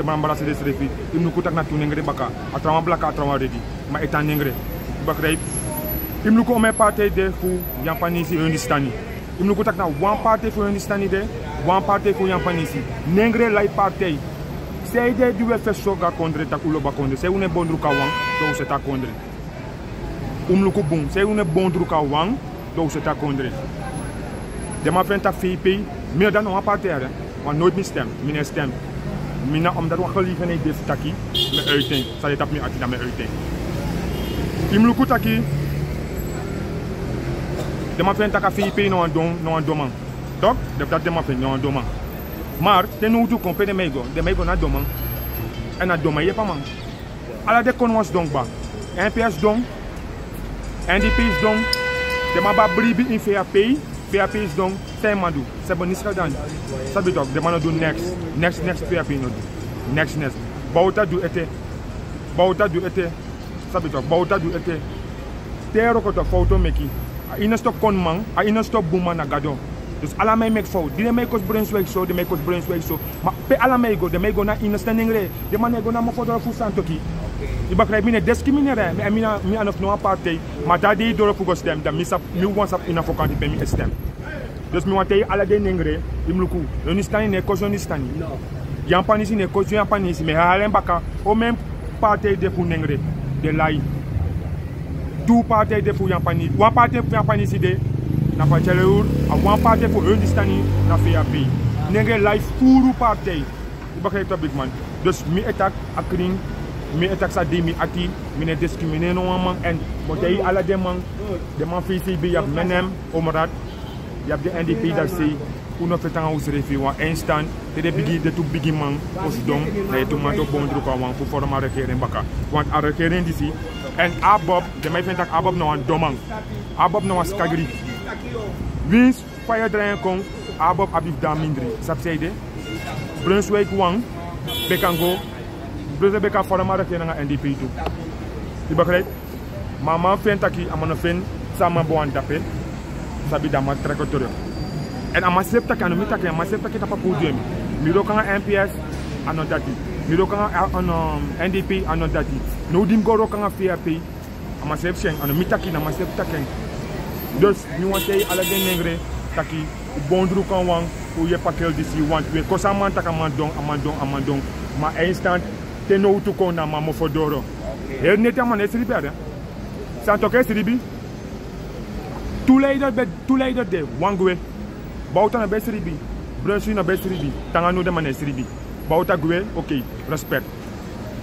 Speaker 5: man barasa des refi. Je moet kutak na tu nengre baka. Atrawa blaka atrawa ready. Ma etan nengre. Begrijp? Ik moet ook mijn partij de voor Japanese Hindustani. Ik moet ook naar one partij voor Hindustani de, one partij voor Japanese. Nengre lai partij. Zij de die we versoga kondre tak uloba kondre. Zij une bondru kawang, do se tak kondre. Umluku boom. Zij une bondru kawang, do se tak kondre. De ma vent tak VP, meer dan een partij hè. Want nooit meer stem, meer stem. Mina omdat we gelegenheid heeft taki, met uiting. Zal je dat meer ati dan met uiting. Imluku taki. De ma vent taka VP no an doman. Toch? Dat de ma vent no an doman. Maar ten nu toe kompe de mego na doman. En na doman je pa man. Ala de kon was dong ba. NPS dong. NDP is dong. De ma ba bribi in VAP. VAP is dong. Ten ma do. Sebo niska dan. Sabi toch, de ma no do next VAP no do. Next. Bauta do ete. Sabi toch, bauta do ete. Tero ko to foto meki. A ina stop kon man, a ina stop boeman na gado. Dus alla mij make fout. Die make us Brunswijk zo, die make us Brunswijk zo. Maar pe alla mij go, de mij go na ina standing re. De man go na mo foto fu santoki. Je begrijpt me discrimineren. Me mi anof no partij, maar dat die door fu stem, dat mi wants up ina vakantie bij mi stem. Dus mi want alla de nengre, imluku. Oni stani ne kozo ni stani. Japanese ne kozo Japanese, me halen baka o même partij de fu nengre. De lai. 2 partijen de voor Japanese, 1 partij voor Japanese idee, na Pacheleur, en 1 partij voor Hindustani, na VAP. Nenge live furu partij. Je begrijpt dat big man. Dus mi etak akring, mi etak sa demi ati, mi ne discrimineren no man en wat hij alle de man VCB, je hebt menem, omrat, je hebt de NDP dat zei, uno fetang aus refi wa instant, de bigi de tu bigi man, os dong, na je tu man to bondru ka wan, voor vorma regering baka. Want a regering disi, en ABOP, de mij vindt dat ABOP nou een domang. ABOP nou een skagri. Wins fire draaien kon, ABOP abif daar mindri. Sap zei de? Brunswijk wang, bekango, Brunswijk beka vorma regering naar NDP toe. Je begrijpt? Maar man vindt dat ik aan vind, samen boan dape, sabi dat maar trekken terug. En aan mijn tak aan mijn tak, aan mijn tak op podium. Miro kan NPS aan dat Miro kan aan NDP aan dat no dim go kan VAP aan mijn sep aan mijn tak aan mijn sep tak. Dus nu want jij alle den nengre taki bondru kan wang hoe je pakel disi want we kosa man tak amandong maar instant ten no to kon na mamo fodoro. Heel net aan mijn esribi hè. Santo ke esribi. Toeleider de wangwe. Bauta na besribi, Brunswijk na besribi, tangano de manes ribi. Bauta gue, oké, respect.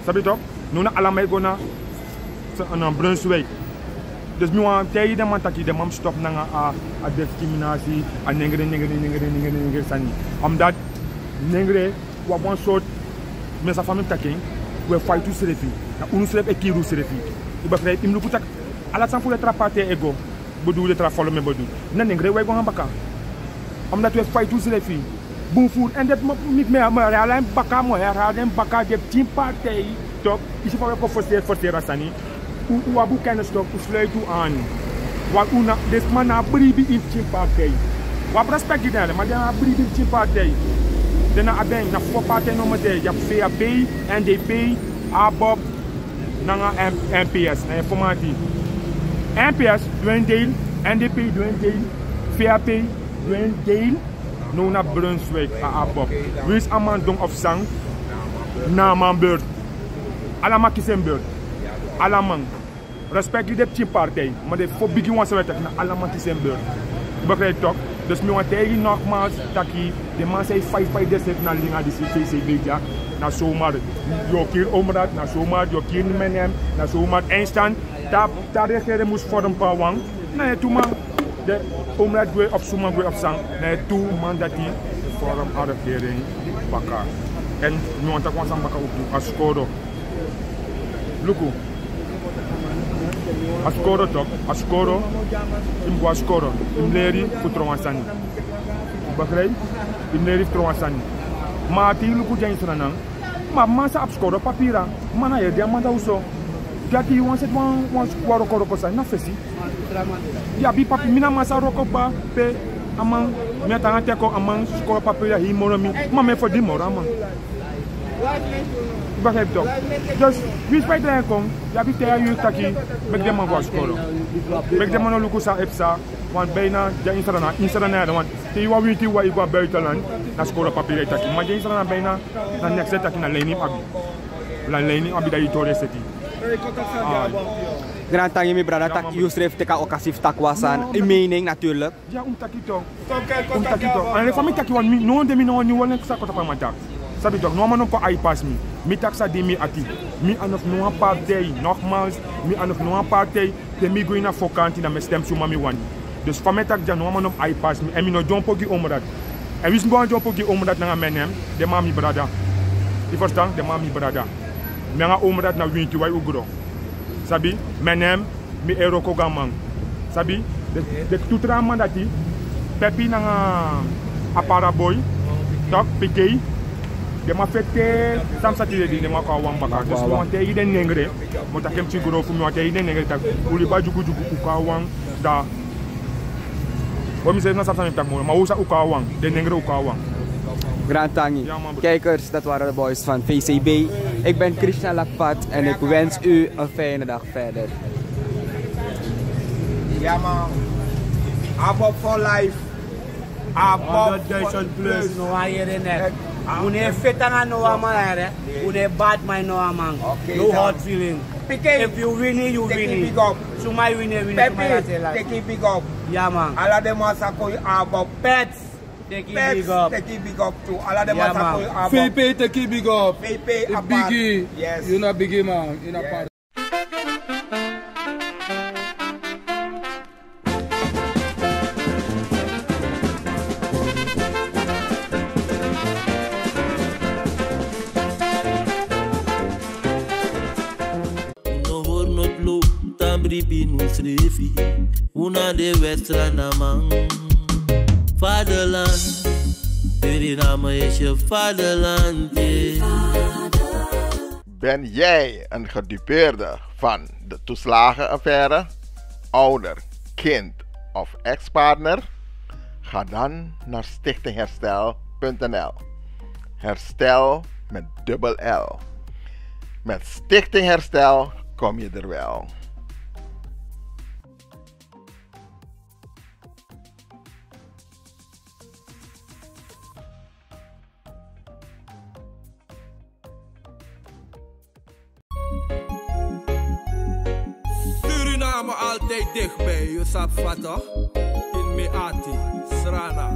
Speaker 5: Sabi toch? Nu na alamay go na Brunswijk. Dus nu aan tijden de man taki de man stop na a discriminatie, a nengre sani. Omdat nengre wa one soort mensen van hem taking, we fight to serefi. Na unu seref ekiru serefi. Je begrijpt? Im lukutak, alat san voor de trapate ego, bedoel de trafolo me bedoel. Na nengre wij go gaan baka. Omdat we fight to serefi. Boomvoer en dat niet meer, maar alleen baka mo herhalen baka de 10 partij top. Is je van we forceren sani. U abu kennis toch, u sluit u aan. Want u na des man na bribi in 10 partij. Wat respect je dan, maar dan na bribi in 10 partij.
Speaker 9: Dena aben na fopate no mate, ya VAP, NDP, ABOP, nanga NPS, na informatie. NPS doen deel, NDP doen deel, VAP doen deel, no na Brunswijk a ABOP. Wie is aman dong of sang? Na man beurt. Allemaal kiezen beurt. Allemaal. Respect die de partij, maar de voor biggie was het na allemaal kiezen beurt. Begrijp toch? Dus nu want hij nogmaals dat de man zei 5 bij de set naar linga die CCB ja, naar zomaar. Je keer omraad, naar zomaar, je keer niet met hem, naar zomaar eindstand. Daar regeren moest voor een paar wang. Nee, toen man de omraad weer op zomaar weer op zang. Nee, toen man dat hij voor een regering pakken. En nu want ik was aan pakken ook als scoren. Luku. Als scoren toch, als scoren, ik ga scoren. Ik leer voor trouwensani. Begrijp? Ik leer voor trouwensani. Maar die luku jij is er maar massa op scoren papiera. Mana je die man dat zo. Dat die want het want scoren korop zijn, na fesi. Ja, bi papi mina massa rokoba pe amang. Mij tanga teko amang scoren papiera hier morami. Maar me voor die mora man. Begrijp toch? Dus wie is bij de kom? Ja, wie tegen jullie taki met de man was scoren. Met de man luku sa epsa, want bijna de Instagram want die wa wie die wa igwa buitenland na scoren papier taki. Maar de Instagram bijna na next taki na lening abi. La lening abi da itore seti.
Speaker 4: Grand tangi mi brada tak Yusref teka okasif takwasan. Een mening natuurlijk.
Speaker 9: Ja, taki toch. Taki toch. En de familie taki wan no de mi no ni wala sa kota pa matak. Sabi toch, no man op iPass mi. Mi taxa di mi ati. Mi anof no partij, nogmaals, mi anof no partij. Te mi goina vakantie na me stem suma mi wani. Dus van mij tak ja no man op iPass mi. En mi no jumpo gi omrat. En wis go jumpo gi omrat na menem, de mami brada. Je verstaan? De mami brada. Mi nga omrat na winti wai ugro. Sabi, menem mi eroko gamang. Sabi, de tutra man dati. Pepi na aparaboy. Tok pikei. De ma fete samsati de ma ko wan baka dus mo te iden nengre mo ta kem ci gro fu mo te iden nengre ta uli ba jugu jugu ka wan da o mi se na samsati tak mo ma usa ka wan de nengre ka wan.
Speaker 4: Grand Tangi. Kijkers, dat waren de boys van VCB. Ik ben Krishna Lakpat en ik wens u een fijne dag verder.
Speaker 7: Ja man. ABOP for life. ABOP
Speaker 8: 100,000 plus no hier in het. Une fetanga no amare, une bad my no amang. No hard feeling. If you win it, you win it. So my win it,
Speaker 7: take it big up.
Speaker 8: Yeah man.
Speaker 7: Alla dem masa ko ABOP
Speaker 8: pets. Take it big up.
Speaker 7: Take it big up too. Alla dem masa ko ABOP.
Speaker 5: VP take it big up.
Speaker 7: VP
Speaker 5: a biggie.
Speaker 7: Yes.
Speaker 5: You not biggie man. You not part.
Speaker 3: Una de Westra namang Vaderland Suriname is je vaderland
Speaker 10: Ben jij een gedupeerde van de toeslagenaffaire, ouder, kind of ex-partner? Ga dan naar stichtingherstel.nl. Herstel met dubbel L. Met Stichting Herstel kom je er wel.
Speaker 11: Suriname altijd dichtbij, je sapt wat toch? In Meati, Srana.